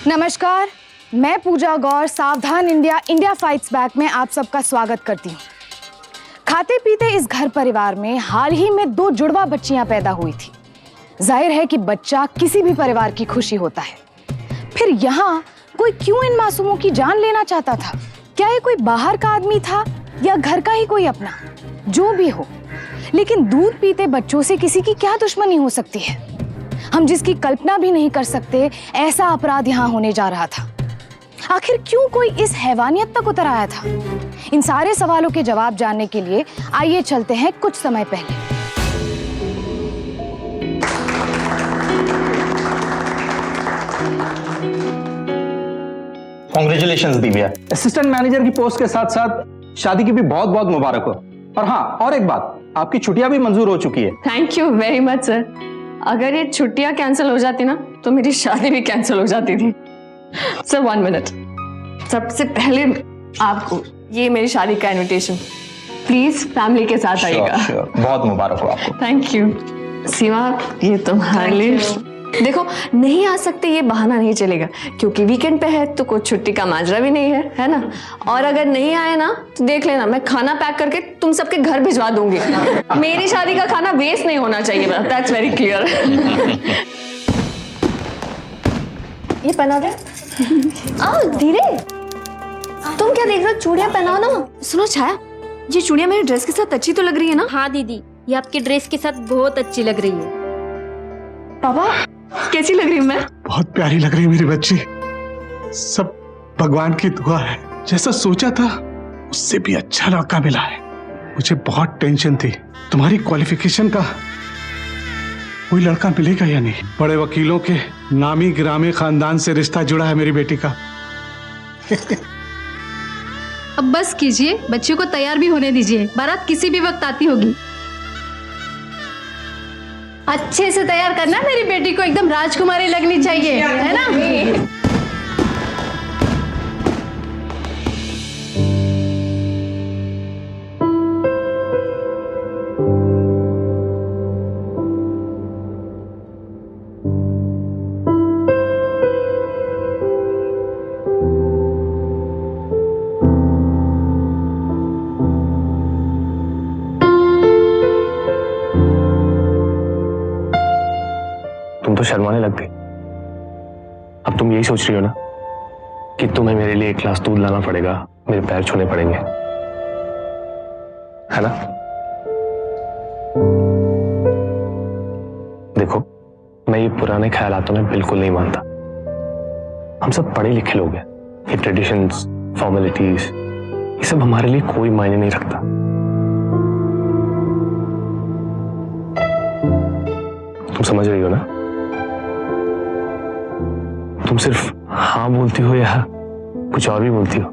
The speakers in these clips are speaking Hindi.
नमस्कार, मैं पूजा गौर सावधान इंडिया फाइट्स बैक में आप सबका स्वागत करती हूँ। खाते पीते इस घर परिवार में हाल ही में 2 जुड़वा बच्चियां पैदा हुई थी। जाहिर है कि बच्चा किसी भी परिवार की खुशी होता है। फिर यहाँ कोई क्यों इन मासूमों की जान लेना चाहता था? क्या ये कोई बाहर का आदमी था या घर का ही कोई अपना? जो भी हो, लेकिन दूध पीते बच्चों से किसी की क्या दुश्मनी हो सकती है? हम जिसकी कल्पना भी नहीं कर सकते, ऐसा अपराध यहाँ होने जा रहा था। आखिर क्यों कोई इस हैवानियत तक उतर आया था? इन सारे सवालों के जवाब जानने के लिए आइए चलते हैं कुछ समय पहले। कांग्रेचुलेशंस दिव्या, असिस्टेंट मैनेजर की पोस्ट के साथ साथ शादी की भी बहुत बहुत मुबारक हो। और हाँ, और एक बात, आपकी छुट्टियां भी मंजूर हो चुकी है। Thank you very much sir. अगर ये छुट्टियां कैंसिल हो जाती ना तो मेरी शादी भी कैंसिल हो जाती थी। सर 1 मिनट, सबसे पहले आपको ये मेरी शादी का इनविटेशन, प्लीज फैमिली के साथ आइएगा। श्योर, बहुत मुबारक हो आपको। Thank you. सीमा, ये तुम्हारे लिए। देखो, नहीं आ सकते ये बहाना नहीं चलेगा, क्योंकि वीकेंड पे है तो कोई छुट्टी का माजरा भी नहीं है ना? और अगर नहीं आए ना तो देख लेना, मैं खाना पैक करके तुम सबके घर भिजवा दूंगी। मेरी शादी का खाना वेस्ट नहीं होना चाहिए, दैट्स वेरी क्लियर। ये पहना दे। आओ धीरे। तुम क्या देख रहे हो? चूड़ियां पहनाओ ना। सुनो छाया, ये चूड़ियां मेरी ड्रेस के साथ अच्छी तो लग रही है ना? हाँ दीदी, ये आपके ड्रेस के साथ बहुत अच्छी लग रही है। पापा, कैसी लग रही हूँ मैं? बहुत प्यारी लग रही है मेरी बच्ची। सब भगवान की दुआ है। जैसा सोचा था उससे भी अच्छा लड़का मिला है। मुझे बहुत टेंशन थी तुम्हारी क्वालिफिकेशन का, कोई लड़का मिलेगा या नहीं। बड़े वकीलों के नामी गिरामी खानदान से रिश्ता जुड़ा है मेरी बेटी का। अब बस कीजिए, बच्चों को तैयार भी होने दीजिए, बारात किसी भी वक्त आती होगी। अच्छे से तैयार करना, मेरी बेटी को एकदम राजकुमारी लगनी चाहिए, है ना? तुम तो शर्माने लग गई। अब तुम यही सोच रही हो ना कि तुम्हें मेरे लिए 1 गिलास दूध लाना पड़ेगा, मेरे पैर छूने पड़ेंगे, है ना? देखो, मैं ये पुराने ख्यालातों में बिल्कुल नहीं मानता। हम सब पढ़े लिखे लोग हैं। ये ट्रेडिशंस, फॉर्मेलिटीज, ये सब हमारे लिए कोई मायने नहीं रखता। तुम समझ रही हो ना? तुम सिर्फ हाँ बोलती हो या कुछ और भी बोलती हो?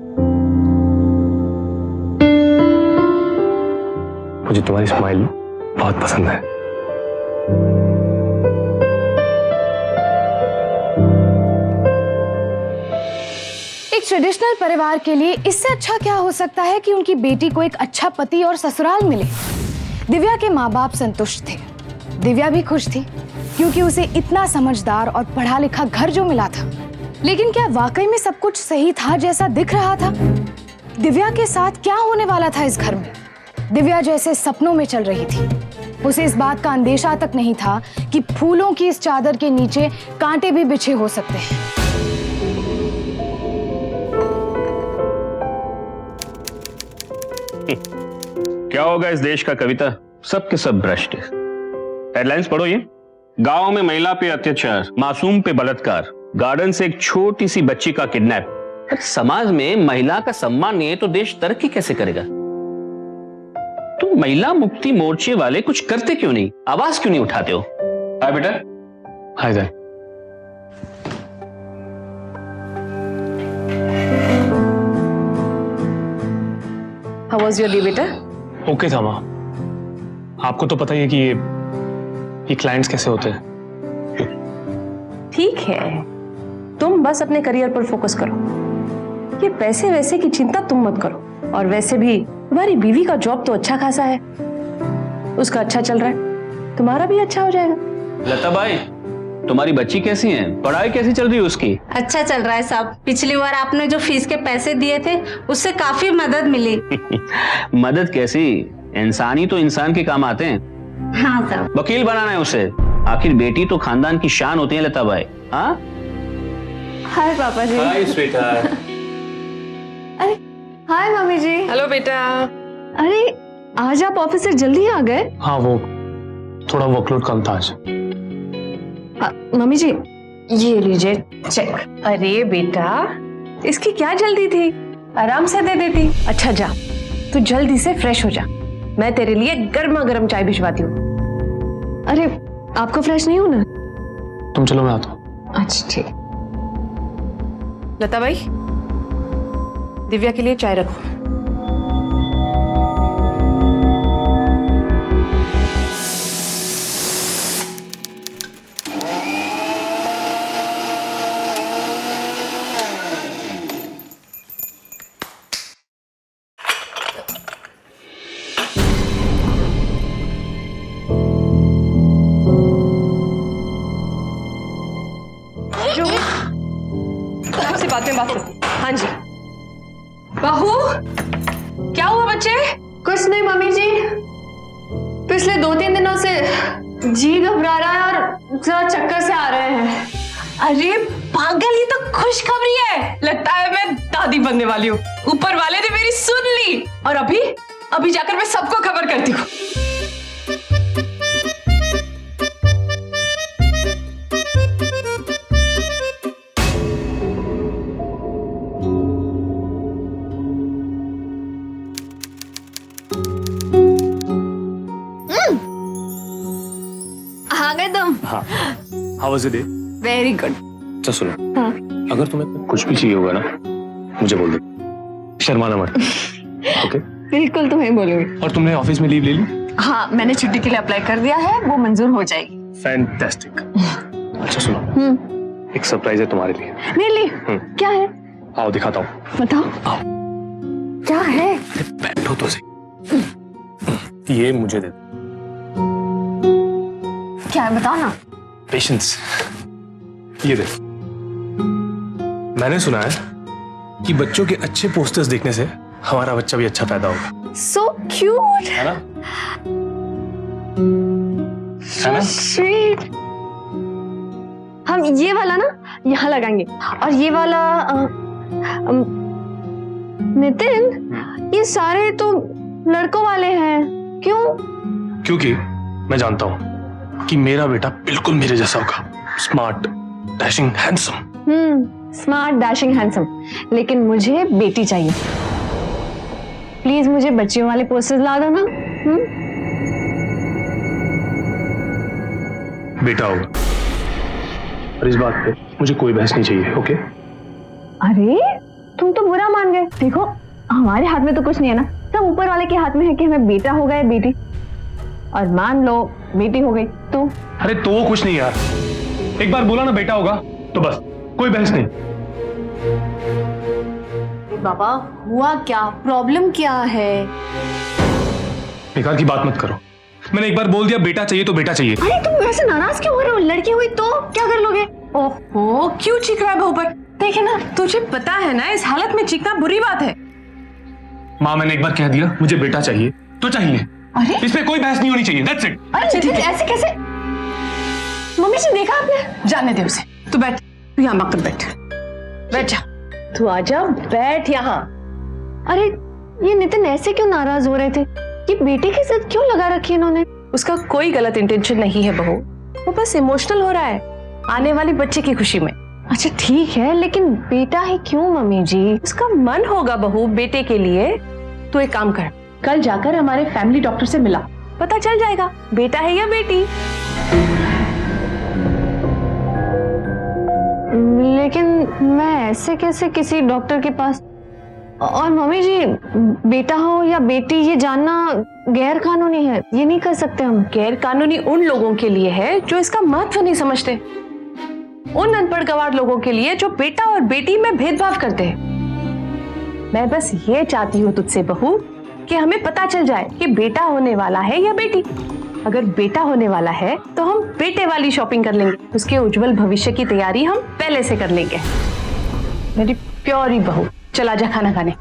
मुझे तुम्हारी स्माइल बहुत पसंद है। एक ट्रेडिशनल परिवार के लिए इससे अच्छा क्या हो सकता है कि उनकी बेटी को एक अच्छा पति और ससुराल मिले। दिव्या के माँ बाप संतुष्ट थे, दिव्या भी खुश थी, क्योंकि उसे इतना समझदार और पढ़ा लिखा घर जो मिला था। लेकिन क्या वाकई में सब कुछ सही था जैसा दिख रहा था? दिव्या के साथ क्या होने वाला था इस घर में? दिव्या जैसे सपनों में चल रही थी। उसे इस बात का अंदेशा तक नहीं था कि फूलों की इस चादर के नीचे कांटे भी बिछे हो सकते हैं। क्या होगा इस देश का कविता? सब के सब भ्रष्ट। हेडलाइंस पढ़ो ये। गांव में महिला पे अत्याचार, मासूम पे बलात्कार, गार्डन से एक छोटी सी बच्ची का किडनैप। समाज में महिला का सम्मान नहीं है तो देश तरक्की कैसे करेगा? तो महिला मुक्ति मोर्चे वाले कुछ करते क्यों नहीं? आवाज क्यों नहीं उठाते हो? हाय बेटा। Hi sir. How was your day बेटा? ओके था माँ। आपको तो पता ही है कि ये क्लाइंट्स कैसे होते हैं। ठीक है, तुम बस अपने करियर पर फोकस करो। ये पैसे वैसे की चिंता तुम मत करो। और वैसे भी तुम्हारी बीवी का जॉब तो अच्छा खासा है, उसका अच्छा चल रहा है, तुम्हारा भी अच्छा हो जाएगा। लता भाई, तुम्हारी बच्ची कैसी है, पढ़ाई कैसी चल रही है उसकी? अच्छा चल रहा है साहब। पिछली बार आपने जो फीस के पैसे दिए थे उससे काफी मदद मिली। मदद कैसी, इंसान ही तो इंसान के काम आते हैं। हाँ साहब। वकील बनाना है उसे, आखिर बेटी तो खानदान की शान होती है लता भाई। हाँ हाय पापा जी। हाय स्वीटहार्ट। अरे हाय मम्मी जी। हेलो बेटा। अरे आज आप ऑफिस से जल्दी आ गए? हाँ, वो थोड़ा वर्कलोड कम था आज। मम्मी जी ये लीजिए चेक। अरे बेटा, इसकी क्या जल्दी थी, आराम से दे देती। अच्छा जा, तू जल्दी से फ्रेश हो जा, मैं तेरे लिए गर्मा गर्म चाय भिजवाती हूँ। अरे आपको फ्रेश नहीं होना? तुम चलो, मैं आता हूँ। अच्छा ठीक। लता भाई, दिव्या के लिए चाय रखो। आपसे बात में बात करती। हाँ जी बहू, क्या हुआ बच्चे? कुछ नहीं मम्मी जी, पिछले 2-3 दिनों से जी घबरा रहा है और जरा चक्कर से आ रहे हैं। अरे पागल, ये तो खुशखबरी है। लगता है मैं दादी बनने वाली हूँ। ऊपर वाले ने मेरी सुन ली और अभी जाकर मैं सबको खबर करती हूँ। आ गए तुम? हाँ, how was your day? Very good. अच्छा सुनो, हाँ। अगर तुम्हें कुछ भी चाहिए होगा ना, मुझे बोल दो, शर्माना मत। ओके? बिल्कुल तुम्हें बोलूंगी। और तुमने ऑफिस में लीव ले ली? हाँ, मैंने छुट्टी के लिए अप्लाई कर दिया है, वो मंजूर हो जाएगी। फैंटास्टिक। अच्छा सुनो, एक सरप्राइज है तुम्हारे लिए। मेरे लिए? क्या है? आओ दिखाता हूँ। बताओ। आओ। क्या है? बैठो तो सही। ये मुझे दे दो। क्या है बताओ ना। पेशेंस। ये देख, मैंने सुना है कि बच्चों के अच्छे पोस्टर्स देखने से हमारा बच्चा भी अच्छा पैदा होगा। So cute. है ना? So sweet. हम ये वाला ना यहाँ लगाएंगे और ये वाला नितिन, ये सारे तो लड़कों वाले हैं, क्यों? क्योंकि मैं जानता हूँ कि मेरा बेटा बिल्कुल मेरे जैसा होगा, smart, dashing, handsome. Smart, dashing, handsome. लेकिन मुझे बेटी चाहिए। प्लीज मुझे बच्चियों वाले पोस्टर्स ला दो ना। बेटा होगा, और इस बात पे मुझे कोई बहस नहीं चाहिए। ओके? अरे तुम तो बुरा मान गए। देखो हमारे हाथ में तो कुछ नहीं है ना, सब ऊपर वाले के हाथ में है कि हमें बेटा होगा या बेटी। और मान लो बेटी हो गई तो? अरे तो कुछ नहीं यार, एक बार बोला ना बेटा होगा तो बस, कोई बहस नहीं। बाबा हुआ क्या, प्रॉब्लम क्या है? बेकार की बात मत करो, मैंने एक बार बोल दिया बेटा चाहिए तो बेटा चाहिए। अरे तुम वैसे नाराज क्यों हो रहे हो? लड़की हुई तो क्या कर लोगे? ओहो, क्यों चीख रहा है बहू पर? देखे ना, तुझे पता है ना इस हालत में चीखना बुरी बात है। माँ, मैंने एक बार कह दिया मुझे बेटा चाहिए तो चाहिए। अरे इसमें कोई बहस नहीं होनी चाहिए। That's it। अरे ठीक है, ऐसे कैसे? मम्मी से देखा आपने? जाने दे उसे, तू बैठ, तू यहाँ मत बैठ, बैठ जा, तू आजा, बैठ यहाँ। अरे ये नितिन ऐसे क्यों नाराज हो रहे थे? ये बेटे के साथ क्यों लगा रखी इन्होंने? उसका कोई गलत इंटेंशन नहीं है बहू, वो बस इमोशनल हो रहा है आने वाली बच्चे की खुशी में। अच्छा ठीक है, लेकिन बेटा ही क्यों मम्मी जी? उसका मन होगा बहू बेटे के लिए। तू एक काम कर, कल जाकर हमारे फैमिली डॉक्टर से मिला, पता चल जाएगा बेटा है या बेटी। लेकिन मैं ऐसे कैसे किसी डॉक्टर के पास? और मम्मी जी बेटा हो या बेटी ये जानना गैर कानूनी है, ये नहीं कर सकते हम। गैर कानूनी उन लोगों के लिए है जो इसका महत्व नहीं समझते, उन अनपढ़ गंवार लोगों के लिए जो बेटा और बेटी में भेदभाव करते हैं। मैं बस ये चाहती हूँ तुझसे बहू कि हमें पता चल जाए कि बेटा होने वाला है या बेटी। अगर बेटा होने वाला है तो हम बेटे वाली शॉपिंग कर लेंगे, उसके उज्जवल भविष्य की तैयारी हम पहले से कर लेंगे। मेरी प्यारी बहू, चला जा खाना खाने।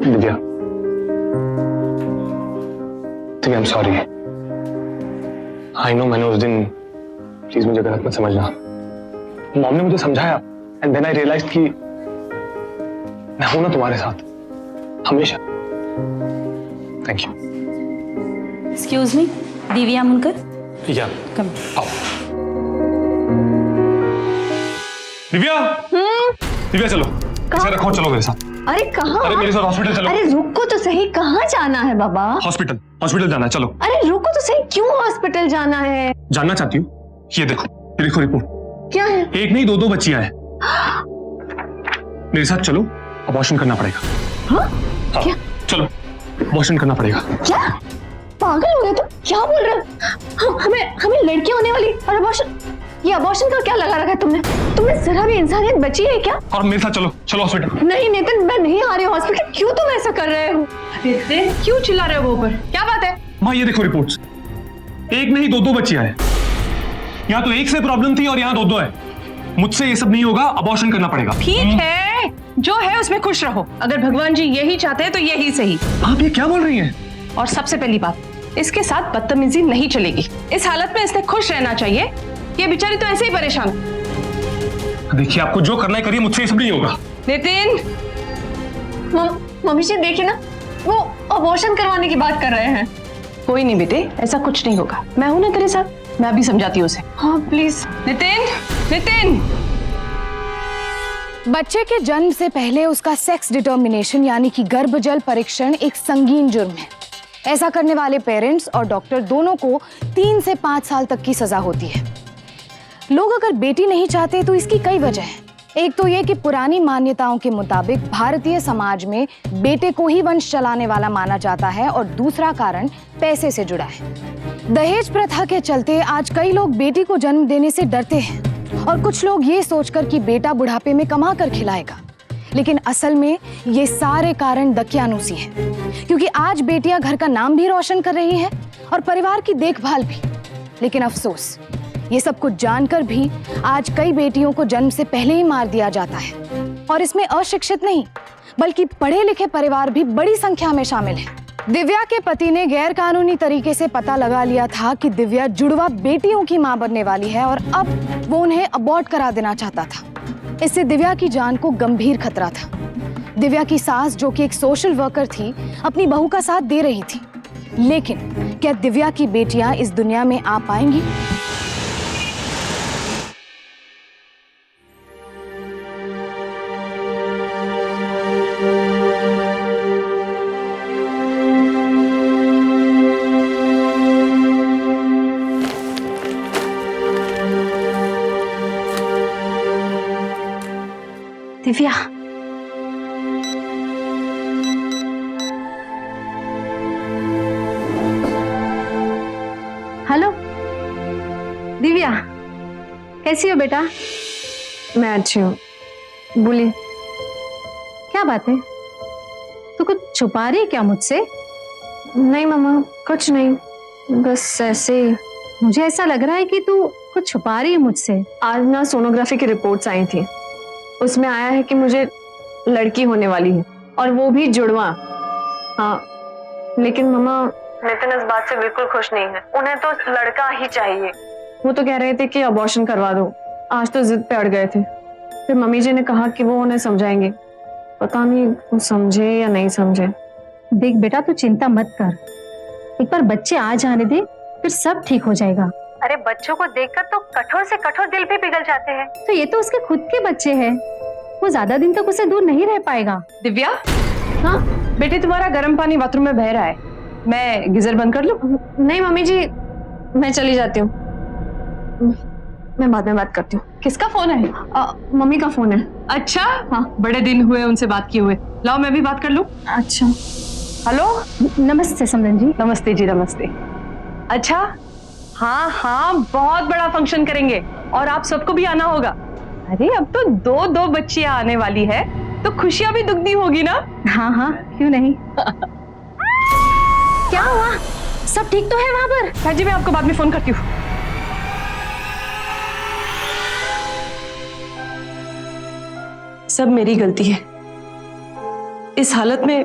Divya, Divya, I am sorry. I know मैंने उस दिन, प्लीज मुझे गलत मत समझना। मॉम ने मुझे समझाया एंड देन आई रियलाइज्ड कि मैं हूं ना तुम्हारे साथ हमेशा। Thank you. Excuse me, Divya Munkar, या कम। आओ। दिव्या, दिव्या चलो, इसे रखो, चलो मेरे साथ। अरे कहाँ? अरे मेरे साथ हॉस्पिटल चलो। अरे रुको तो सही, कहाँ जाना है बाबा? हॉस्पिटल, हॉस्पिटल जाना है, चलो। अरे रुको तो सही, क्यों हॉस्पिटल जाना है? जानना चाहती हूँ? ये देखो रिपोर्ट। क्या है? एक नहीं दो बच्चियां हैं। मेरे साथ चलो, अबॉर्शन करना पड़ेगा। हाँ? क्या? चलो, अबॉर्शन करना पड़ेगा। क्या? पागल हो गए तुम? क्या बोल रहे हो? हमें लड़की होने वाली और अबॉर्शन? ये अबॉर्शन का क्या लगा रखा है तुमने? तुम्हें जरा भी इंसानियत बची है क्या? और मेरे साथ चलो, चलो हॉस्पिटल। नहीं नितिन, मैं नहीं आ रही हूँ हॉस्पिटल। क्यों तुम ऐसा कर रहे हो? नितिन, क्यों चिल्ला रहे हो वो ऊपर? क्या बात है? माँ ये देखो रिपोर्ट्स, एक नहीं दो बच्चियां हैं। यहाँ तो एक से प्रॉब्लम थी और यहाँ दो है। मुझसे ये सब नहीं होगा, अबॉर्शन करना पड़ेगा। ठीक है, जो है उसमें खुश रहो। अगर भगवान जी यही चाहते हैं तो यही सही। आप ये क्या बोल रही हैं? और सबसे पहली बात, इसके साथ बदतमीजी नहीं चलेगी। इस हालत में इसने खुश रहना चाहिए। ये बेचारी तो ऐसे ही परेशान। देखिए, आपको जो करना है करिए, मुझसे ये सब नहीं होगा। नितिन, मम्मी जी देखिए ना, वो अबॉर्शन करवाने की बात कर रहे हैं। कोई नहीं बेटे, ऐसा कुछ नहीं होगा। मैं हूं ना तेरे साथ, मैं अभी समझाती हूँ उसे। हाँ प्लीज। नितिन, बच्चे के जन्म से पहले उसका सेक्स डिटर्मिनेशन यानी कि गर्भजल परीक्षण एक संगीन जुर्म है। ऐसा करने वाले पेरेंट्स और डॉक्टर दोनों को 3 से 5 साल तक की सजा होती है। लोग अगर बेटी नहीं चाहते तो इसकी कई वजह हैं। एक तो ये कि पुरानी मान्यताओं के मुताबिक भारतीय समाज में बेटे को ही वंश चलाने वाला माना जाता है, और दूसरा कारण पैसे से जुड़ा है। दहेज प्रथा के चलते आज कई लोग बेटी को जन्म देने से डरते हैं, और कुछ लोग ये सोचकर कि बेटा बुढ़ापे में कमा कर खिलाएगा। लेकिन असल में ये सारे कारण दकियानूसी हैं, क्योंकि आज बेटियां घर का नाम भी रोशन कर रही हैं और परिवार की देखभाल भी। लेकिन अफसोस, ये सब कुछ जानकर भी आज कई बेटियों को जन्म से पहले ही मार दिया जाता है, और इसमें अशिक्षित नहीं बल्कि पढ़े लिखे परिवार भी बड़ी संख्या में शामिल हैं। दिव्या के पति ने गैर कानूनी तरीके से पता लगा लिया था कि दिव्या जुड़वा बेटियों की मां बनने वाली है, और अब वो उन्हें अबॉर्ट करा देना चाहता था। इससे दिव्या की जान को गंभीर खतरा था। दिव्या की सास, जो कि एक सोशल वर्कर थी, अपनी बहू का साथ दे रही थी। लेकिन क्या दिव्या की बेटियां इस दुनिया में आ पाएंगी? दिव्या, हेलो दिव्या, कैसी हो बेटा? मैं अच्छी हूँ, बोलिए। क्या बात है, तू कुछ छुपा रही है क्या मुझसे? नहीं मामा, कुछ नहीं, बस ऐसे ही। मुझे ऐसा लग रहा है कि तू कुछ छुपा रही है मुझसे। आज ना सोनोग्राफी की रिपोर्ट्स आई थी, उसमें आया है कि मुझे लड़की होने वाली है, और वो भी जुड़वा। हाँ, लेकिन मामा नितिन इस बात से बिल्कुल खुश नहीं है। उन्हें तो लड़का ही चाहिए। वो तो कह रहे थे कि अबॉर्शन करवा दो। आज तो जिद पे अड़ गए थे। फिर मम्मी जी ने कहा कि वो उन्हें समझाएंगे। पता नहीं वो समझे या नहीं समझे। देख बेटा, तू चिंता मत कर, एक बार बच्चे आ जाने दे, फिर सब ठीक हो जाएगा। अरे बच्चों को देखकर तो कठोर से कठोर दिल भी पिघल जाते हैं। तो ये तो उसके खुद के बच्चे हैं, वो ज्यादा दिन तक उसे दूर नहीं रह पाएगा। दिव्या, हाँ बेटे, तुम्हारा गर्म पानी बाथरूम में बह रहा है, मैं गीजर बंद कर लूं? नहीं मम्मी जी, मैं चली जाती हूँ, मैं बाद में बात करती हूँ। किसका फोन है? मम्मी का फोन है। अच्छा, हाँ, बड़े दिन हुए उनसे बात किए हुए। लाओ मैं भी बात कर लूं। अच्छा। हेलो, नमस्ते समरन जी। नमस्ते जी, नमस्ते। अच्छा, हाँ हाँ, बहुत बड़ा फंक्शन करेंगे और आप सबको भी आना होगा। अरे अब तो दो दो बच्चियां आने वाली है, तो खुशियां भी दुगनी होगी ना। हाँ हाँ, क्यों नहीं। क्या हुआ? सब ठीक तो है वहां पर? हाँ जी, मैं आपको बाद में फोन करती हूँ। सब मेरी गलती है। इस हालत में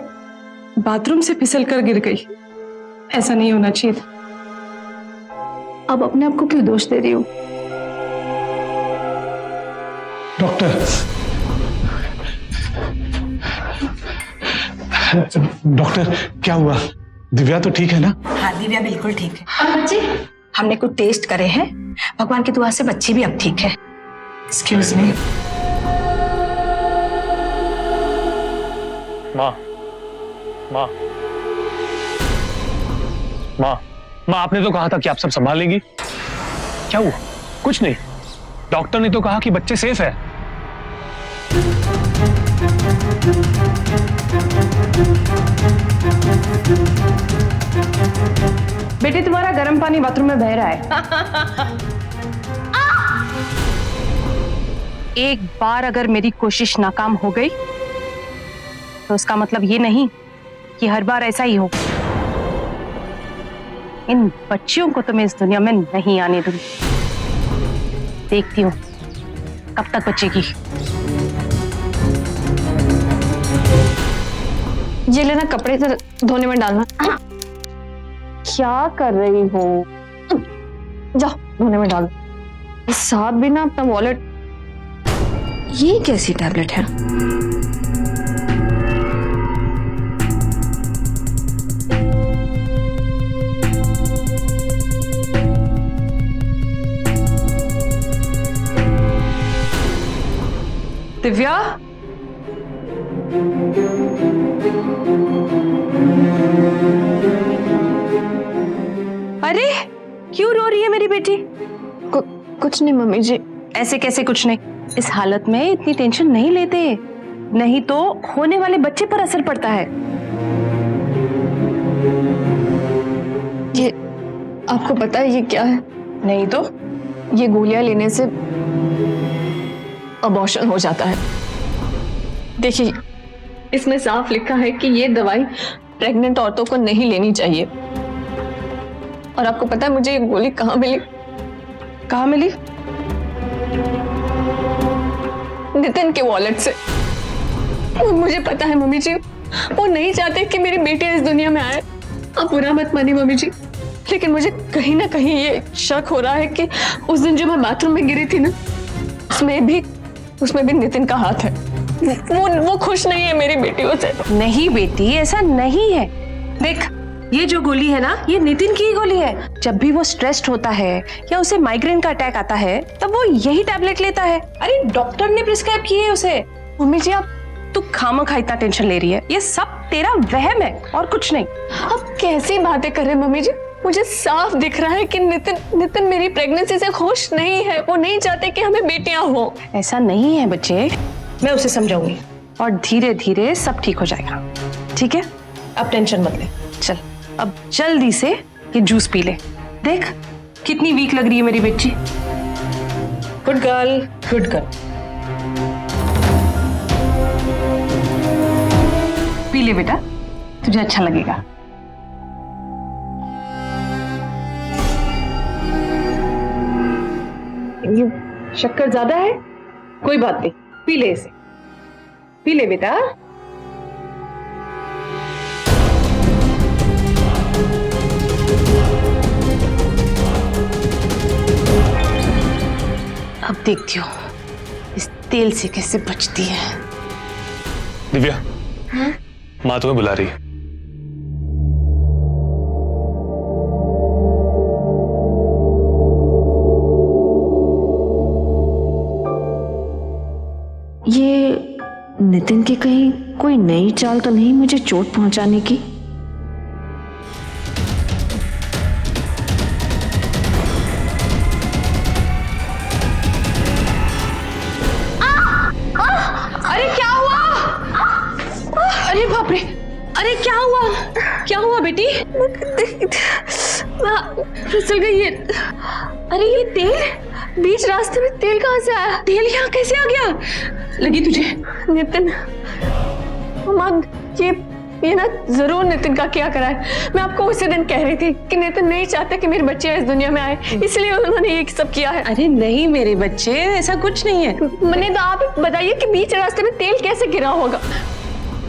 बाथरूम से फिसल कर गिर गई। ऐसा नहीं होना चाहिए था। अब अपने आप को क्यों दोष दे रही हूँ? डॉक्टर, डॉक्टर क्या हुआ? दिव्या तो ठीक है ना? हाँ, दिव्या बिल्कुल ठीक है। बच्ची, हमने कुछ टेस्ट करे हैं, भगवान की दुआ से बच्ची भी अब ठीक है। Excuse me. माँ माँ माँ माँ, आपने तो कहा था कि आप सब संभाल लेंगी। क्या हुआ? कुछ नहीं। डॉक्टर ने तो कहा कि बच्चे सेफ है। बेटी, तुम्हारा गर्म पानी बाथरूम में बह रहा है। एक बार अगर मेरी कोशिश नाकाम हो गई तो उसका मतलब ये नहीं कि हर बार ऐसा ही हो। इन बच्चियों को तो मैं इस दुनिया में नहीं आने दूंगी। देखती हूँ कब तक बचेगी। ये लेना, कपड़े इधर धोने में डालना। क्या कर रही हो? जाओ धोने में डालो। इस साथ भी ना अपना वॉलेट। ये कैसी टैबलेट है? दिव्या, अरे क्यों रो रही है मेरी बेटी? कुछ नहीं मम्मी जी। ऐसे कैसे कुछ नहीं? इस हालत में इतनी टेंशन नहीं लेते, नहीं तो होने वाले बच्चे पर असर पड़ता है। ये आपको पता है ये क्या है? नहीं तो? ये गोलियां लेने से अबॉर्शन हो जाता है। देखिए, इसमें साफ लिखा है कि ये दवाई प्रेग्नेंट औरतों को नहीं लेनी चाहिए। और आपको पता है मुझे ये गोली कहाँ मिली? कहाँ मिली? नितिन के वॉलेट से। मुझे पता है मम्मी जी, वो नहीं चाहते कि मेरी बेटी इस दुनिया में आए। आप बुरा मत मानिए मम्मी जी, लेकिन मुझे कहीं ना कहीं ये शक हो रहा है कि उस दिन जो मैं बाथरूम में गिरी थी ना, उसमें भी नितिन का हाथ है। वो खुश नहीं है मेरी बेटियों से। नहीं बेटी, ऐसा नहीं है। देख, ये जो गोली है ना, ये नितिन की ही गोली है। जब भी वो स्ट्रेस्ड होता है या उसे माइग्रेन का अटैक आता है, तब वो यही टैबलेट लेता है। अरे डॉक्टर ने प्रिस्क्राइब की है उसे। मम्मी जी, आप तू खामखा इतना टेंशन ले रही है। ये सब तेरा वहम है और कुछ नहीं। आप कैसी बातें कर रहे हैं मम्मी जी? मुझे साफ दिख रहा है कि नितिन मेरी प्रेगनेंसी से खुश नहीं है। वो नहीं चाहते कि हमें बेटियां हो। ऐसा नहीं है बच्चे, मैं उसे समझाऊंगी और धीरे धीरे सब ठीक हो जाएगा। ठीक है, अब टेंशन मत ले। चल अब जल्दी से ये जूस पी ले। देख कितनी वीक लग रही है मेरी बेटी। Good girl, good girl. P ले बेटा, तुझे अच्छा लगेगा। ये शक्कर ज्यादा है? कोई बात नहीं, पी ले इसे। पी ले बेटा। अब देखती हूँ इस तेल से कैसे बचती है। दिव्या, माँ तुम्हें बुला रही है। ये नितिन की कहीं कोई नई चाल तो नहीं मुझे चोट पहुंचाने की? अरे क्या हुआ? अरे बाप रे, अरे क्या हुआ? क्या हुआ बेटी? फिसल गई है। अरे ये तेल बीच रास्ते में तेल कहाँ से आया? तेल यहाँ कैसे आ गया? लगी तुझे? नितिन, माँ ये ना जरूर नितिन का क्या करा है। मैं आपको उसी दिन कह रही थी कि नितिन नहीं चाहते कि मेरी बच्चियां इस दुनिया में आए, इसलिए उन्होंने ये सब किया है। अरे नहीं मेरे बच्चे, ऐसा कुछ नहीं है। मैंने तो आप बताइए कि बीच रास्ते में तेल कैसे गिरा होगा?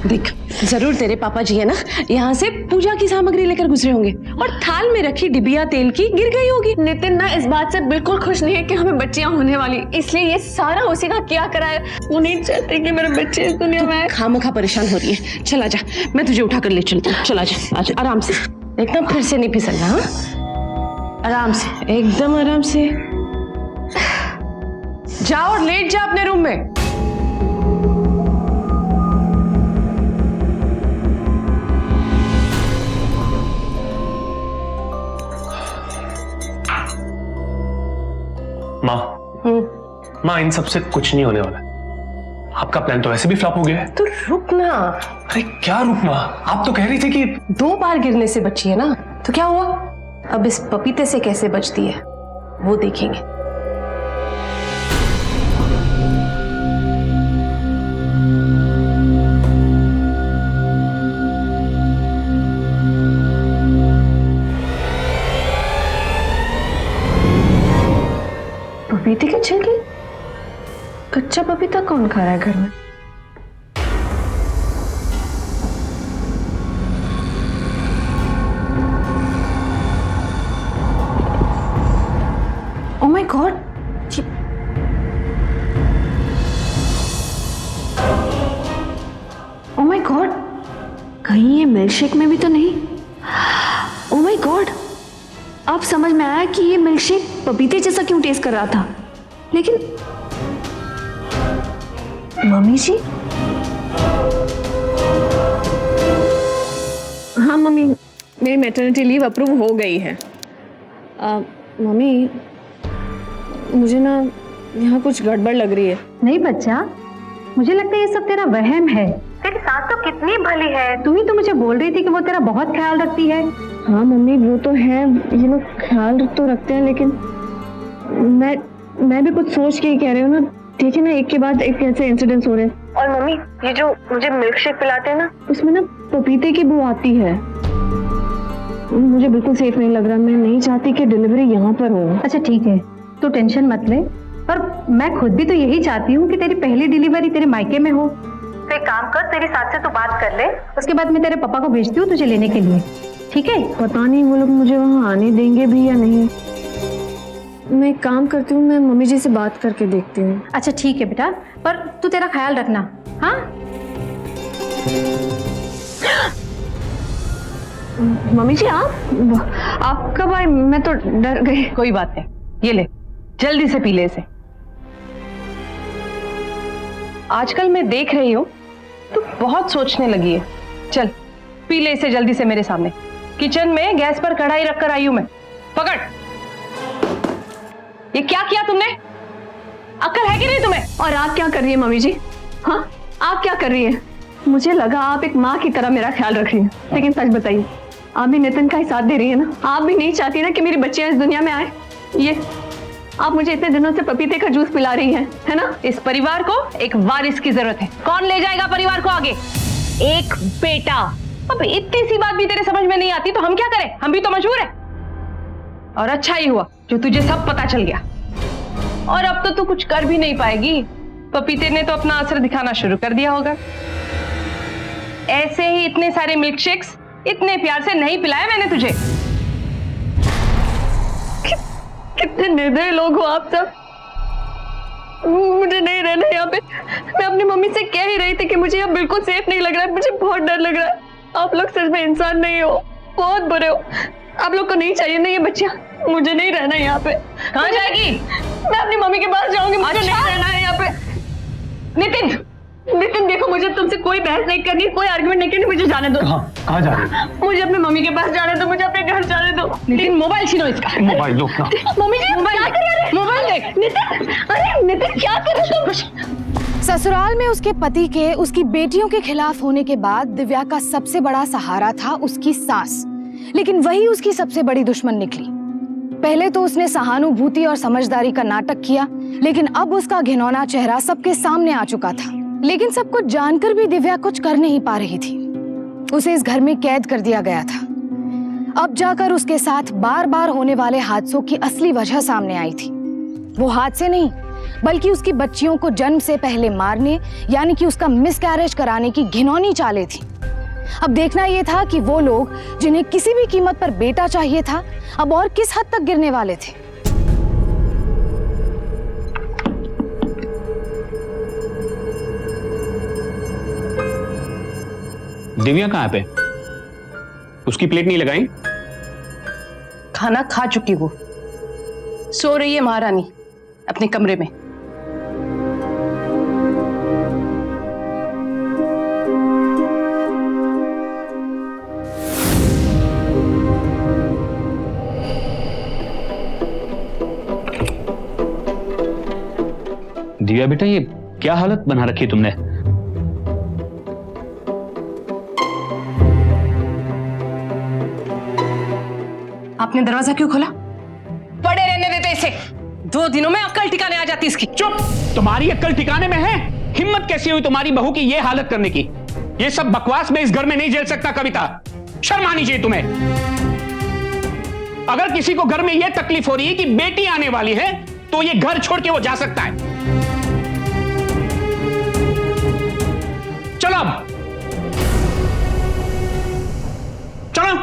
देख, जरूर तेरे पापा जी है ना, यहाँ से पूजा की सामग्री लेकर गुजरे होंगे और थाल में रखी डिबिया तेल की गिर गई होगी। नितिन ना इस बात से बिल्कुल खुश नहीं है कि हमें बच्चियां होने वाली, इसलिए ये सारा उसी का क्या करा है। वो नहीं चाहते कि मेरे बच्चे इस दुनिया में आए। खामखा परेशान हो रही है, चला जा, मैं तुझे उठा कर ले चलती हूँ। चला जा, आजा, आराम से, एकदम फिर से नहीं फिसलना। हाँ, आराम से, एकदम आराम से जाओ और लेट जा अपने रूम में। माँ इन सबसे कुछ नहीं होने वाला। आपका प्लान तो वैसे भी फ्लॉप हो गया है। तो रुक ना। अरे क्या रुकना, आप तो कह रही थी कि 2 बार गिरने से बची है ना, तो क्या हुआ? अब इस पपीते से कैसे बचती है वो देखेंगे। पपीते के छिलके? कच्चा पपीता कौन खा रहा है घर में? Oh my God, oh my God, कहीं ये मिल्कशेक में भी तो नहीं? ओह माय गॉड, अब समझ में आया कि ये मिल्कशेक पपीते जैसा क्यों टेस्ट कर रहा था। लेकिन मम्मी जी, हाँ मम्मी, मेरी मैटरनिटी लीव अप्रूव हो गई है। मम्मी, मुझे ना यहाँ कुछ गड़बड़ लग रही है। नहीं बच्चा, मुझे लगता है ये सब तेरा वहम है। तेरी सास तो कितनी भली है, तू ही तो मुझे बोल रही थी कि वो तेरा बहुत ख्याल रखती है। हाँ मम्मी, वो तो है, ये लोग ख्याल तो रखते हैं, लेकिन मैं भी कुछ सोच के ही कह रही हूँ ना। देखिए ना, एक के बाद एक कैसे इंसिडेंट्स हो रहे हैं। और मम्मी, ये जो मुझे मिल्क शेक पिलाते हैं ना, उसमें ना पपीते की बू आती है। मुझे बिल्कुल सेफ नहीं लग रहा। मैं नहीं चाहती कि डिलीवरी यहाँ पर हो। अच्छा ठीक है, तू टेंशन मत ले, पर मैं खुद भी तो यही चाहती हूँ कि तेरी पहली डिलीवरी तेरे मायके में हो। तो एक काम कर, तेरी सास से तू बात कर ले, उसके बाद मैं तेरे पापा को भेजती हूँ तुझे लेने के लिए, ठीक है? पता नहीं वो लोग मुझे वहाँ आने देंगे भी या नहीं। मैं एक काम करती हूँ, मैं मम्मी जी से बात करके देखती हूँ। अच्छा ठीक है बेटा, पर तू तेरा ख्याल रखना। हाँ मम्मी जी, आप कब आए? मैं तो डर गई। कोई बात नहीं, ये ले, जल्दी से पी ले इसे। आजकल मैं देख रही हूँ तू बहुत सोचने लगी है। चल पी ले इसे जल्दी से मेरे सामने। किचन में गैस पर कढ़ाई रखकर आई हूं मैं। पकड़। ये क्या किया तुमने? अक्ल है कि नहीं तुम्हें? और आप क्या कर रही है मम्मी जी? हाँ, आप क्या कर रही है? मुझे लगा आप एक माँ की तरह मेरा ख्याल रख रही हैं, लेकिन सच बताइए, आप भी नितिन का ही साथ दे रही है ना? आप भी नहीं चाहती ना कि मेरी बच्चियां इस दुनिया में आए? ये आप मुझे इतने दिनों से पपीते का जूस पिला रही हैं, है ना? इस परिवार को एक वारिस की जरूरत है। कौन ले जाएगा परिवार को आगे? एक बेटा। अब इतनी सी बात भी तेरे समझ में नहीं आती तो हम क्या करें? हम भी तो मजबूर हैं। और अच्छा ही हुआ जो तुझे सब पता चल गया। और अब तो तू कुछ कर भी नहीं पाएगी। पपीते ने तो अपना असर दिखाना शुरू कर दिया होगा। ऐसे ही इतने सारे मिल्क शेक्स इतने प्यार से नहीं पिलाए मैंने तुझे। कितने निर्दयी लोग हो आप सब। मुझे नहीं रहना यहाँ पे। मैं अपनी मम्मी से कह ही रही थी कि मुझे यहाँ बिल्कुल सेफ नहीं लग रहा है, मुझे बहुत डर लग रहा है। आप लोग सच में इंसान नहीं हो, बहुत बुरे हो। आप लोग को नहीं चाहिए ना ये बच्चियां। मुझे नहीं रहना यहाँ पे। कहाँ जाएगी? मैं अपनी मम्मी के पास जाऊंगी। मुझे नहीं रहना है यहाँ पे। नितिन, नितिन देखो, मुझे तुमसे कोई बहस नहीं करनी, कोई आर्गुमेंट नहीं करनी। मुझे जाने दो। कहाँ जा रही है? मुझे अपनी मम्मी के पास जाने दो, मुझे अपने घर जाने दो। नितिन मोबाइल छीनो इसका। मोबाइल लो ना। मम्मी जी मोबाइल क्या कर रहे हैं? मोबाइल देख। नितिन, अरे नितिन क्या कर रहे हो तुम? ससुराल में उसके पति के उसकी बेटियों के खिलाफ होने के बाद दिव्या का सबसे बड़ा सहारा था उसकी सास, लेकिन वही उसकी सबसे बड़ी दुश्मन निकली। पहले तो उसने सहानुभूति और समझदारी का नाटक किया, लेकिन अब उसका घिनौना चेहरा सबके सामने आ चुका था। लेकिन सब कुछ जानकर भी दिव्या कुछ कर नहीं पा रही थी। उसे इस घर में कैद कर दिया गया था। अब जाकर उसके साथ बार बार होने वाले हादसों की असली वजह सामने आई थी। वो हादसे नहीं, बल्कि उसकी बच्चियों को जन्म से पहले मारने यानी कि उसका मिसकैरेज कराने की घिनौनी चालें थी। अब देखना यह था कि वो लोग जिन्हें किसी भी कीमत पर बेटा चाहिए था, अब और किस हद तक गिरने वाले थे। दिव्या कहाँ पे? उसकी प्लेट नहीं लगाई? खाना खा चुकी वो, सो रही है महारानी अपने कमरे में। दिव्या बेटा, ये क्या हालत बना रखी तुमने? आपने दरवाजा क्यों खोला? पड़े रहने देते इसे, 2 दिनों में अक्ल ठिकाने आ जाती इसकी। चुप! तुम्हारी अक्ल ठिकाने में है? हिम्मत कैसी हुई तुम्हारी बहू की ये हालत करने की? ये सब बकवास मैं इस घर में नहीं झेल सकता कविता। शर्म आनी चाहिए तुम्हें। अगर किसी को घर में यह तकलीफ हो रही है कि बेटी आने वाली है, तो ये घर छोड़ के वो जा सकता है। चलो अब, चलो।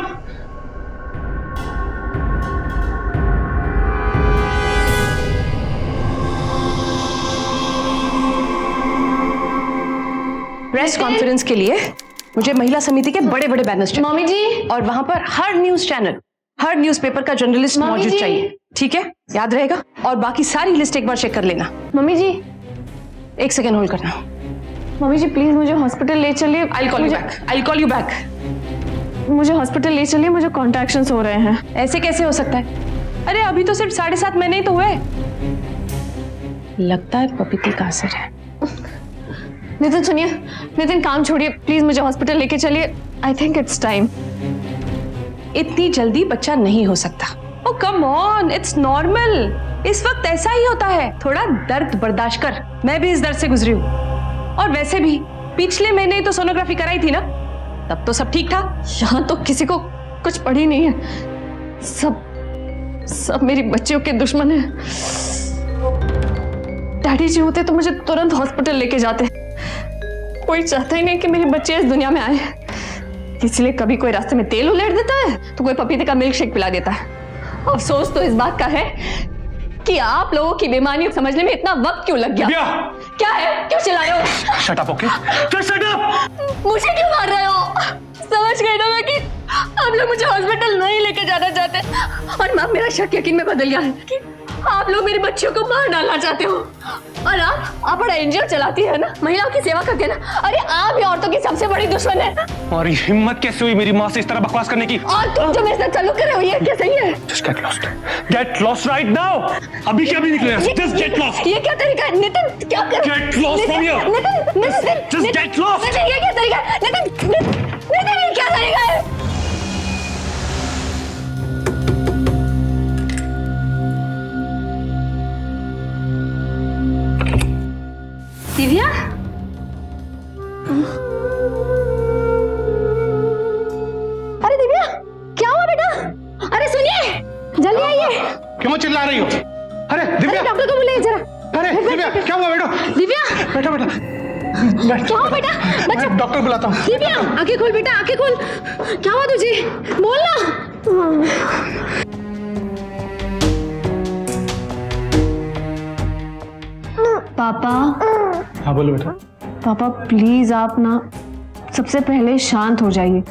प्रेस कॉन्फ्रेंस के लिए मुझे महिला समिति के बड़े बड़े बैनर्स चाहिए। मम्मी जी, और वहां पर हर न्यूज चैनल, हर न्यूज़पेपर का जर्नलिस्ट मम्मी मौजूद जी। चाहिए। ठीक है, याद रहेगा। और बाकी सारी लिस्ट एक बार चेक कर लेना। मम्मी जी, 1 सेकेंड होल्ड करना। मम्मी जी प्लीज मुझे हॉस्पिटल ले चलिए। I'll call you back। मुझे हॉस्पिटल ले चलिए, मुझे कॉन्ट्रैक्शंस हो रहे हैं। ऐसे कैसे हो सकता है? अरे अभी तो सिर्फ 7.5 महीने ही तो हुए। लगता है पपीते का असर है। नितिन सुनिए, नितिन काम छोड़िए, प्लीज मुझे हॉस्पिटल लेके चलिए। I think it's time. इतनी जल्दी बच्चा नहीं हो सकता। ओ कम ऑन, इट्स नॉर्मल। इस वक्त ऐसा ही होता है। थोड़ा दर्द बर्दाश्त कर। मैं भी इस दर्द से गुजरी हूँ। और वैसे भी पिछले महीने ही तो सोनोग्राफी कराई थी ना, तब तो सब ठीक था। यहाँ तो किसी को कुछ पड़ी नहीं है। सब मेरी बच्चियों के दुश्मन है। डैडी जी होते तो मुझे तुरंत हॉस्पिटल लेके जाते। कोई चाहता ही नहीं कि मेरी बच्ची इस दुनिया में आए, इसलिए कभी कोई रास्ते में तेल उलेट देता है तो कोई पपीते का मिल्क शेक पिला देता है। अफसोस तो इस बात का है कि आप लोगों की बीमारी समझने में इतना वक्त क्यों लग गया। क्या है, क्यों चिल्ला रहे हो? Shut up, okay? Just shut up. मुझे क्यों मार रहे हो? समझ गई ना मैं कि आप लोग मुझे हॉस्पिटल नहीं लेके जाना चाहते, और माँ मेरा शक यकीन में बदल गया है कि आप लोग मेरी बच्चियों को मार डालना चाहते हो। और आप बड़ा एनजीओ चलाती है ना, महिलाओं की सेवा करते हैं ना। अरे आप ही औरतों की सबसे बड़ी दुश्मन है। और ये हिम्मत कैसे हुई मेरी माँ से इस तरह बकवास करने की? और तुम जो मेरे साथ चालू कर रहे हो ये क्या सही है? Just get lost. Get lost right now. अभी क्या भी निकले? Just get lost. ये क्या तरीका है नितिन? क्या कर? Get lost from here. Nitin, Just get lost. Nitin ये क्या तरीका है? नितिन ये क्या तरीका है? दिव्या, अरे दिव्या, क्या हुआ बेटा? अरे सुनिए, जल्दी आइए। क्यों चिल्ला रही हो? अरे दिव्या, डॉक्टर को बुलाइए जरा। अरे दिव्या, क्या हुआ बेटा? दिव्या, बेटा बेटा, क्या हुआ बेटा? बच्चा, मैं डॉक्टर बुलाता हूँ। दिव्या, आंखें खोल बेटा, आंखें खोल। क्या हुआ तुझे? बोलना। पापा, हाँ बोलो बेटा। पापा प्लीज आप ना सबसे पहले शांत हो जाइए।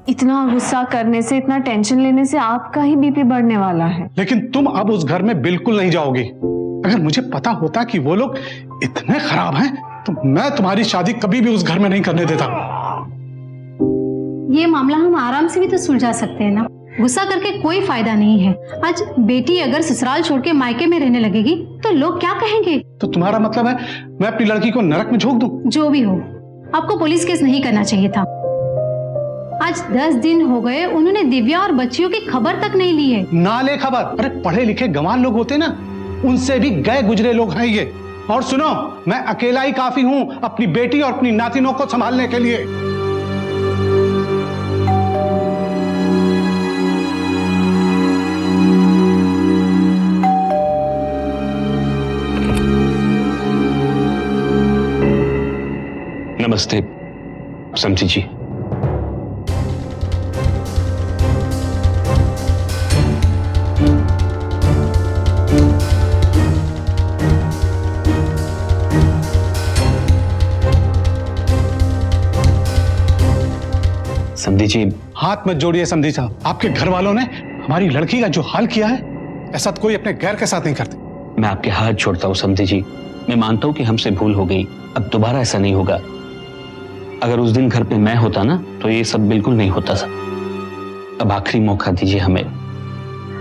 इतना गुस्सा करने से, इतना टेंशन लेने से आपका ही बीपी बढ़ने वाला है। लेकिन तुम अब उस घर में बिल्कुल नहीं जाओगी। अगर मुझे पता होता कि वो लोग इतने खराब हैं, तो मैं तुम्हारी शादी कभी भी उस घर में नहीं करने देता। ये मामला हम आराम से भी तो सुलझा सकते हैं ना। गुस्सा करके कोई फायदा नहीं है। आज बेटी अगर ससुराल छोड़ के मायके में रहने लगेगी तो लोग क्या कहेंगे? तो तुम्हारा मतलब है मैं अपनी लड़की को नरक में झोंक दूं? जो भी हो, आपको पुलिस केस नहीं करना चाहिए था। आज 10 दिन हो गए उन्होंने दिव्या और बच्चियों की खबर तक नहीं ली है। ना ले खबर? अरे पढ़े लिखे गंवार लोग होते ना, उनसे भी गए गुजरे लोग हैं ये। और सुनो, मैं अकेला ही काफी हूं अपनी बेटी और अपनी नातिनों को संभालने के लिए। नमस्ते समझी जी। समझी जी, हाथ मत जोड़िए समधी साहब। आपके घर वालों ने हमारी लड़की का जो हाल किया है, ऐसा तो कोई अपने गैर के साथ नहीं करते। मैं आपके हाथ छोड़ता हूँ समझी जी। मैं मानता हूँ कि हमसे भूल हो गई, अब दोबारा ऐसा नहीं होगा। अगर उस दिन घर पे मैं होता ना तो ये सब बिल्कुल नहीं होता सर। अब आखिरी मौका दीजिए हमें,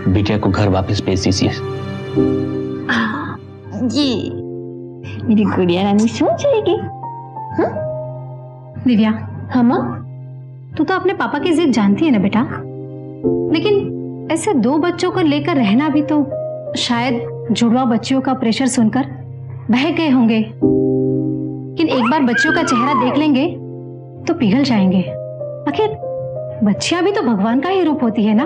बिटिया को घर वापस भेज दीजिए। जी मेरी गुड़िया रानी सो जाएगी। हाँ दिव्या, हाँ माँ, तू तो अपने पापा की जिद जानती है ना बेटा, लेकिन ऐसे 2 बच्चों को लेकर रहना भी तो शायद जुड़वा बच्चियों का प्रेशर सुनकर बहक गए होंगे। लेकिन एक बार बच्चियों का चेहरा देख लेंगे तो पिघल जाएंगे। आखिर बच्चियां भी तो भगवान का ही रूप होती है ना।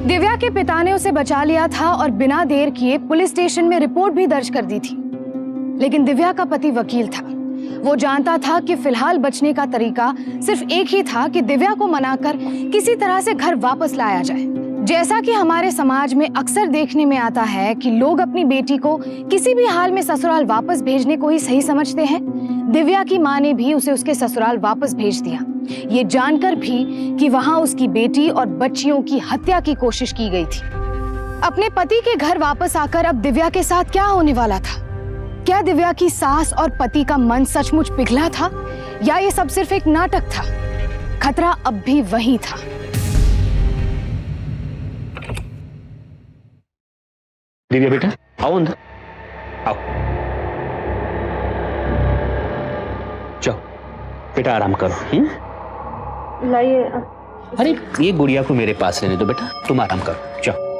दिव्या के पिता ने उसे बचा लिया था और बिना देर किए पुलिस स्टेशन में रिपोर्ट भी दर्ज कर दी थी। लेकिन दिव्या का पति वकील था। वो जानता था कि फिलहाल बचने का तरीका सिर्फ एक ही था कि दिव्या को मनाकर किसी तरह से घर वापस लाया जाए। जैसा कि हमारे समाज में अक्सर देखने में आता है कि लोग अपनी बेटी को किसी भी हाल में ससुराल वापस भेजने को ही सही समझते हैं, दिव्या की मां ने भी उसे उसके ससुराल वापस भेज दिया, ये जानकर भी कि वहां उसकी बेटी और बच्चियों की हत्या की कोशिश की गई थी। अपने पति के घर वापस आकर अब दिव्या के साथ क्या होने वाला था? क्या दिव्या की सास और पति का मन सचमुच पिघला था या ये सब सिर्फ एक नाटक था? खतरा अब भी वही था। दिव्या बेटा आओ अंदर आओ। जाओ बेटा आराम करो। लाइए। अरे ये गुड़िया को मेरे पास रहने दो बेटा, तुम आराम करो, जाओ।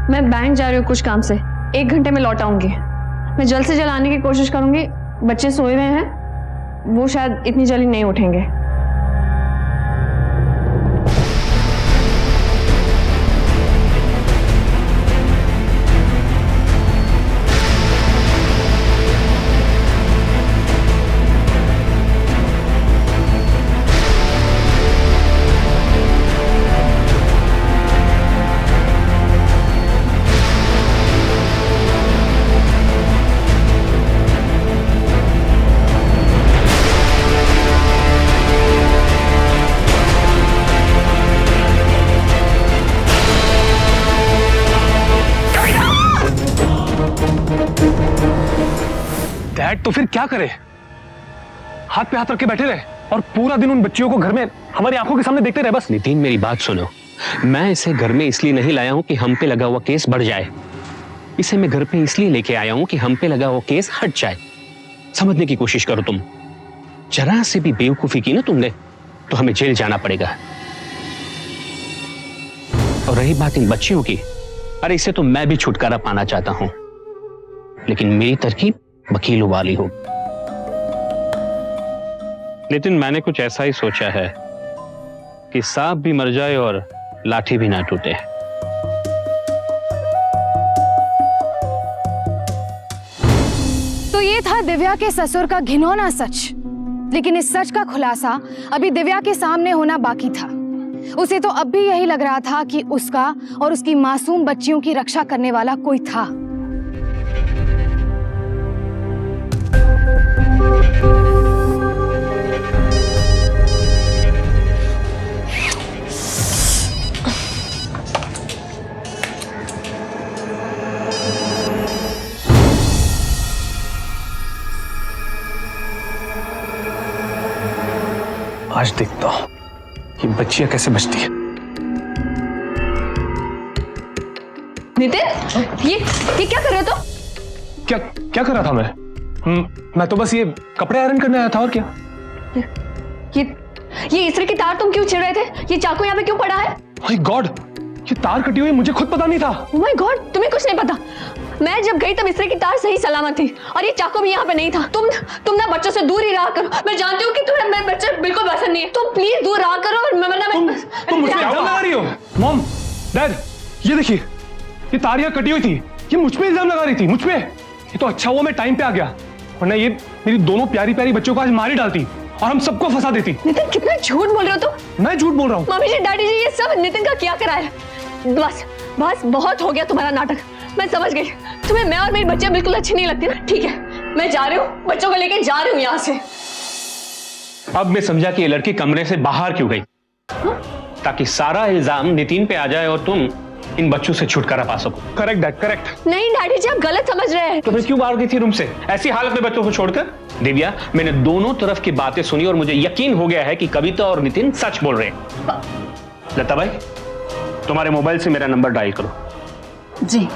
मैं बैंक जा रही हूँ कुछ काम से, 1 घंटे में लौट आऊंगी। मैं जल्द से जल्द आने की कोशिश करूंगी। बच्चे सोए हुए हैं, वो शायद इतनी जल्दी नहीं उठेंगे। डैड तो फिर क्या करे? हाथ पे हाथ रख के बैठे रहे और पूरा दिन उन बच्चियों को घर में हमारी आंखों के सामने देखते रहे बस। नितिन मेरी बात सुनो, मैं इसे घर में इसलिए नहीं लाया हूं कि हम पे लगा हुआ केस बढ़ जाए। इसे मैं घर पे इसलिए लेके आया हूं कि हम पे लगा हुआ केस हट जाए। समझने की कोशिश करो तुम। जरा से भी बेवकूफी की ना तुमने तो हमें जेल जाना पड़ेगा। और रही बात इन बच्चियों की, अरे इसे तो मैं भी छुटकारा पाना चाहता हूं, लेकिन मेरी तरकीब वकीलों वाली हो। नितिन मैंने कुछ ऐसा ही सोचा है कि सांप भी मर जाए और लाठी भी ना टूटे। तो ये था दिव्या के ससुर का घिनौना सच। लेकिन इस सच का खुलासा अभी दिव्या के सामने होना बाकी था। उसे तो अब भी यही लग रहा था कि उसका और उसकी मासूम बच्चियों की रक्षा करने वाला कोई था। आज देखता हूं कि बच्चियां कैसे बचती है। नितिन, ये क्या कर रहे हो तुम? क्या क्या कर रहा था मैं? मैं तो बस ये कपड़े आयरन करने आया था, और क्या? ये इस्त्री की तार तुम क्यों छेड़ रहे थे? ये चाकू यहाँ पे क्यों पड़ा है? माय गॉड, ये तार कटी हुई, मुझे खुद पता नहीं था। Oh my God, तुम्हें कुछ नहीं पता। मैं जब गई तब इस्त्री की तार सही सलामत थी और ये चाकू भी यहाँ पे नहीं था। तुम ना बच्चों से दूर ही रहा करो। मैं जानती हूँ कि तुम्हें मेरे बच्चे बिल्कुल पसंद नहीं है। तुम प्लीज दूर रहा करो। और तुम मुझ पे इल्जाम लगा रही हो? मॉम, डैड, ये देखिए, ये तार यहाँ कटी हुई थी, ये मुझ पे इल्जाम लगा रही थी, मुझ पे। ये तो अच्छा हुआ मैं टाइम पे आ गया, वरना ये मेरी दोनों प्यारी प्यारी बच्चों को आज मार ही डालती और हम सबको फंसा देती। नितिन, कितना झूठ बोल रहे हो तुम? मैं झूठ बोल रहा हूँ? मम्मी जी, डैडी जी, ये सब नितिन का क्या करा है? बस बहुत हो गया तुम्हारा नाटक। मैं समझ गई, तुम्हें मैं और मेरी बच्चियां बिल्कुल अच्छी नहीं लगती ना। ठीक है, मैं जा रही हूँ, बच्चों को लेके जा रही हूँ यहाँ से। अब मैं समझा कि ये लड़की कमरे से बाहर क्यों गई, ताकि सारा इल्जाम नितिन पे आ जाए और तुम इन बच्चों से छुटकारा पा सको। Correct dad, correct. नहीं डैडी जी, आप गलत समझ रहे हैं। तो फिर क्यों बाहर गई थी रूम से ऐसी हालत में बच्चों को छोड़कर? दिव्या, मैंने दोनों तरफ की बातें सुनी और मुझे यकीन हो गया है कि कविता और नितिन सच बोल रहे हैं। लता भाई, तुम्हारे मोबाइल से मेरा नंबर डायल करो। जी।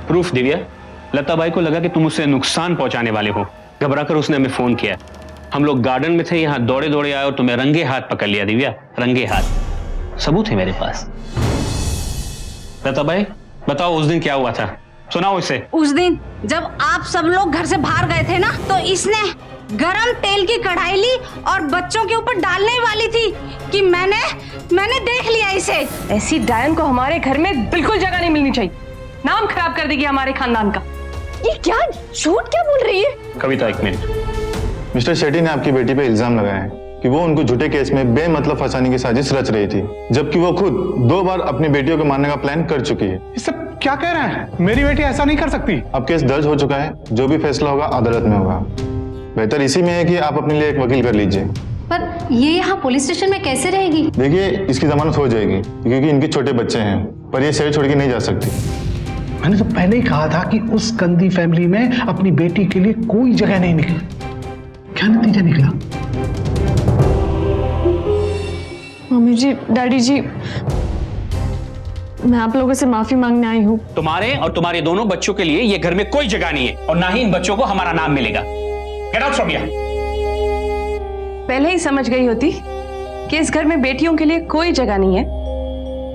प्रूफ दिव्या, लता भाई को लगा कि तुम उसे नुकसान पहुंचाने वाले हो, घबराकर उसने हमें फोन किया। हम लोग गार्डन में थे, यहाँ दौड़े दौड़े आए और तुम्हें रंगे हाथ पकड़ लिया। दिव्या, रंगे हाथ, सबूत है मेरे पास। लता भाई बताओ, उस दिन क्या हुआ था, सुनाओ इसे। उस दिन जब आप सब लोग घर से बाहर गए थे ना, तो इसने गरम तेल की कढ़ाई ली और बच्चों के ऊपर डालने वाली थी कि मैंने देख लिया इसे। ऐसी डायन को हमारे घर में बिल्कुल जगह नहीं मिलनी चाहिए। नाम खराब कर देगी हमारे खानदान का। ये क्या झूठ क्या बोल रही है? कविता, एक मिनट। मिस्टर शेट्टी ने आपकी बेटी पे इल्जाम लगाया है कि वो उनको झूठे केस में बेमतलब फंसाने की साजिश रच रही थी, जबकि वो खुद 2 बार अपनी बेटियों को मारने का प्लान कर चुकी है। ये सब क्या कह रहे हैं? मेरी बेटी ऐसा नहीं कर सकती। अब केस दर्ज हो चुका है, जो भी फैसला होगा अदालत में होगा। बेहतर इसी में है कि आप अपने लिए एक वकील कर लीजिए। पर ये यहाँ पुलिस स्टेशन में कैसे रहेगी? देखिए, इसकी जमानत हो जाएगी क्योंकि इनके छोटे बच्चे हैं, पर ये शहर छोड़ के नहीं जा सकती। मैंने तो पहले ही कहा था कि उस गंदी फैमिली में अपनी बेटी के लिए कोई जगह नहीं निकली। क्या नतीजा निकला? मम्मी जी, डैडी जी, मैं आप लोगों से माफी मांगने आई हूँ। तुम्हारे और तुम्हारे दोनों बच्चों के लिए ये घर में कोई जगह नहीं है और ना ही इन बच्चों को हमारा नाम मिलेगा। Get out from here. पहले ही समझ गई होती कि इस घर में बेटियों के लिए कोई जगह नहीं है,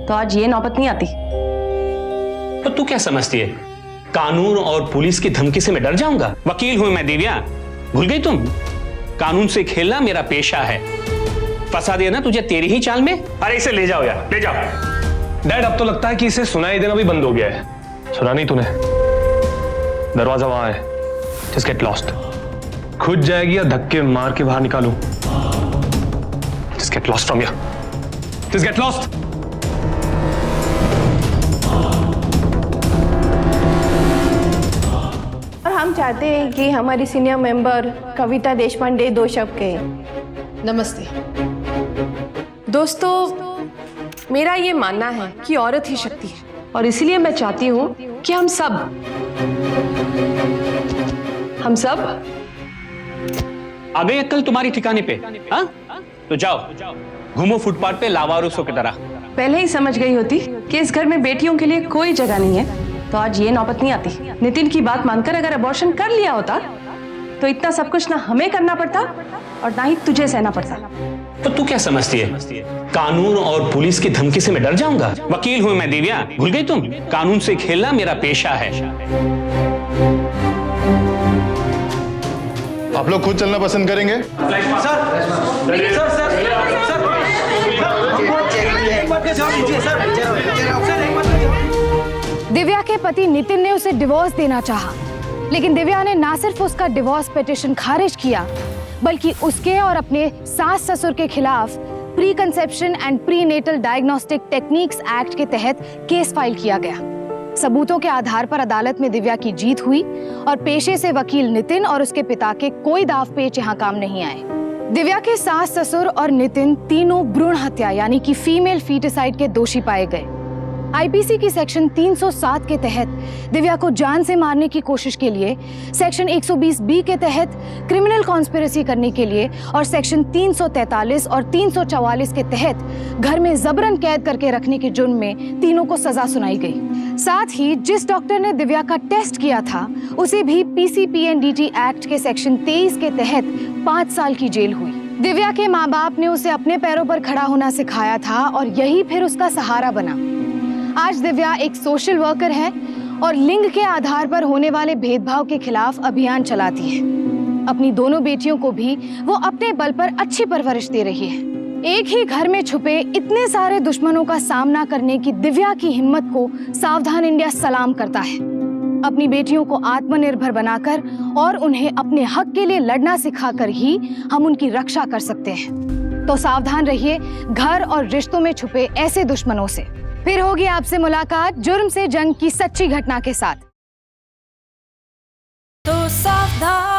तो आज ये नौबत नहीं आती। तो तू क्या समझती है, कानून और पुलिस की धमकी से मैं डर जाऊंगा? वकील हूं मैं दिव्या, भूल गई तुम? कानून से खेलना मेरा पेशा है। फंसा दिया ना तुझे तेरी ही चाल में। अरे इसे ले जाओ यार, ले जाओ। डैड, अब तो लगता है कि इसे सुनाई देना भी बंद हो गया है। सुना नहीं तूने? दरवाजा वहां है, जस्ट गेट लॉस्ट। खुद जाएगी या धक्के मार के बाहर निकालूं? Just get lost from here, just get lost. और हम चाहते हैं कि हमारी सीनियर मेंबर कविता देशपांडे 2 शब्द कहें। नमस्ते दोस्तों, मेरा ये मानना है कि औरत ही शक्ति है, और इसीलिए मैं चाहती हूँ कि हम सब आ गई अक्ल तुम्हारी ठिकाने पे? हाँ, तो जाओ घूमो फुटपाथ पे लावारिसों की तरह। पहले ही समझ गई होती कि इस घर में बेटियों के लिए कोई जगह नहीं है, तो आज ये नौबत नहीं आती। नितिन की बात मानकर अगर अबॉर्शन कर लिया होता तो इतना सब कुछ ना हमें करना पड़ता और ना ही तुझे सहना पड़ता। तो तू क्या समझती है, कानून और पुलिस की धमकी से मैं डर जाऊंगा? वकील हूं मैं दिव्या, भूल गई तुम? कानून से खेलना मेरा पेशा है। आप लोग खुद चलना पसंद करेंगे? दिव्या के पति नितिन ने उसे डिवोर्स देना चाहा, लेकिन दिव्या ने ना सिर्फ उसका डिवोर्स पिटीशन खारिज किया, बल्कि उसके और अपने सास ससुर के खिलाफ pre conception and pre natal diagnostic techniques act के तहत केस फाइल किया गया। सबूतों के आधार पर अदालत में दिव्या की जीत हुई और पेशे से वकील नितिन और उसके पिता के कोई दाव पेच यहाँ काम नहीं आए। दिव्या के सास ससुर और नितिन तीनों भ्रूण हत्या यानी कि फीमेल फीटिसाइड के दोषी पाए गए। आईपीसी की सेक्शन 307 के तहत दिव्या को जान से मारने की कोशिश के लिए, सेक्शन 120 बी के तहत क्रिमिनल कॉन्स्पिरेसी करने के लिए और सेक्शन 343 और 344 के तहत घर में जबरन कैद करके रखने के जुर्म में तीनों को सजा सुनाई गई। साथ ही जिस डॉक्टर ने दिव्या का टेस्ट किया था उसे भी पीसीपीएनडीटी एक्ट के सेक्शन 23 के तहत 5 साल की जेल हुई। दिव्या के माँ बाप ने उसे अपने पैरों पर खड़ा होना सिखाया था और यही फिर उसका सहारा बना। आज दिव्या एक सोशल वर्कर है और लिंग के आधार पर होने वाले भेदभाव के खिलाफ अभियान चलाती है। अपनी दोनों बेटियों को भी वो अपने बल पर अच्छी परवरिश दे रही है। एक ही घर में छुपे इतने सारे दुश्मनों का सामना करने की दिव्या की हिम्मत को सावधान इंडिया सलाम करता है। अपनी बेटियों को आत्मनिर्भर बनाकर और उन्हें अपने हक के लिए लड़ना सिखाकर ही हम उनकी रक्षा कर सकते हैं। तो सावधान रहिए घर और रिश्तों में छुपे ऐसे दुश्मनों से। फिर होगी आपसे मुलाकात जुर्म से जंग की सच्ची घटना के साथ। तो सावधान